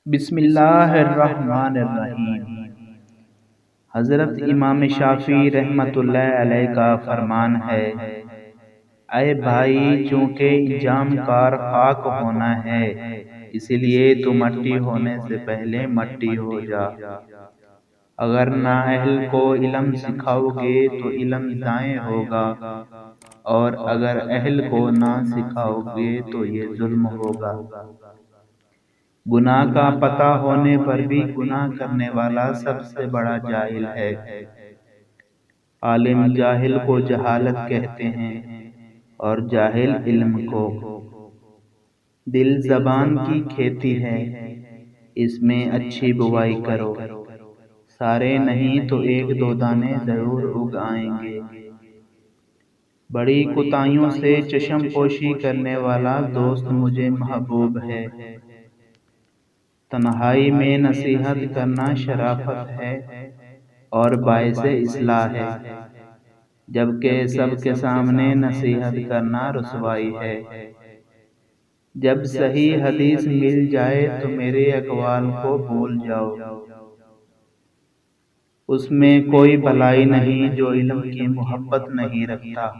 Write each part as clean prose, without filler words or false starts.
بسم اللہ الرحمن الرحیم۔ حضرت امام شافعی رحمۃ اللہ علیہ کا فرمان ہے، اے بھائی، چونکہ انجام کار خاک ہونا ہے، اسی لیے تو مٹی ہونے سے پہلے مٹی ہو جا۔ اگر نااہل کو علم سکھاؤ گے تو علم ضائع ہوگا، اور اگر اہل کو نہ سکھاؤ گے تو یہ ظلم ہوگا۔ گناہ کا پتہ ہونے پر بھی گناہ کرنے والا سب سے بڑا جاہل ہے۔ عالم جاہل کو جہالت کہتے ہیں، اور جاہل علم کو۔ دل زبان کی کھیتی ہے، اس میں اچھی بوائی کرو، سارے نہیں تو ایک دو دانے ضرور اگ آئیں گے۔ بڑی کوتاہیوں سے چشم پوشی کرنے والا دوست مجھے محبوب ہے۔ تنہائی میں نصیحت کرنا شرافت ہے اور باعث اصلاح ہے، جبکہ سب کے سامنے نصیحت کرنا رسوائی ہے۔ جب صحیح حدیث مل جائے تو میرے اقوال کو بھول جاؤ، اس میں کوئی بھلائی نہیں جو علم کی محبت نہیں رکھتا۔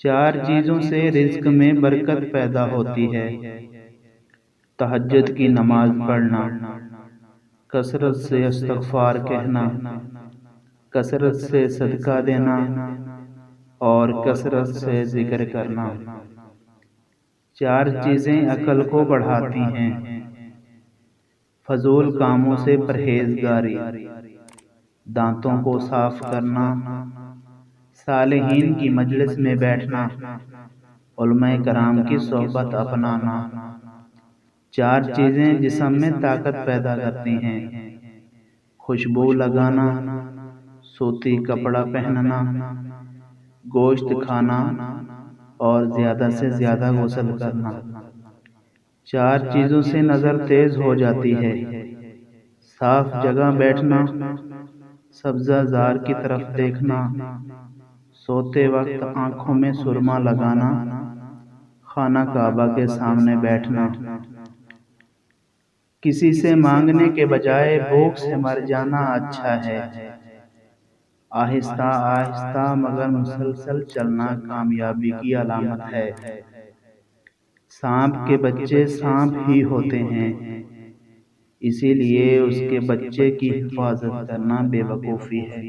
چار چیزوں سے رزق میں برکت پیدا ہوتی ہے: تہجد کی نماز پڑھنا، کثرت سے استغفار کہنا، کثرت سے صدقہ دینا، اور کثرت سے ذکر کرنا۔ چار چیزیں عقل کو بڑھاتی ہیں: فضول کاموں سے پرہیزگاری، دانتوں کو صاف کرنا، صالحین کی مجلس میں بیٹھنا، علماء کرام کی صحبت اپنانا۔ چار چیزیں جسم میں طاقت پیدا کرتی ہیں: خوشبو لگانا، سوتی کپڑا پہننا، گوشت کھانا، اور زیادہ سے زیادہ غسل کرنا۔ چار چیزوں سے نظر تیز ہو جاتی ہے: صاف جگہ بیٹھنا، سبزہ زار کی طرف دیکھنا، سوتے وقت آنکھوں میں سرما لگانا، خانہ کعبہ کے سامنے بیٹھنا۔ کسی سے مانگنے کے بجائے بھوک سے مر جانا اچھا ہے۔ آہستہ آہستہ مگر مسلسل چلنا کامیابی کی علامت ہے۔ سانپ کے بچے سانپ ہی ہوتے ہیں، اسی لیے اس کے بچے کی حفاظت کرنا بے وقوفی ہے۔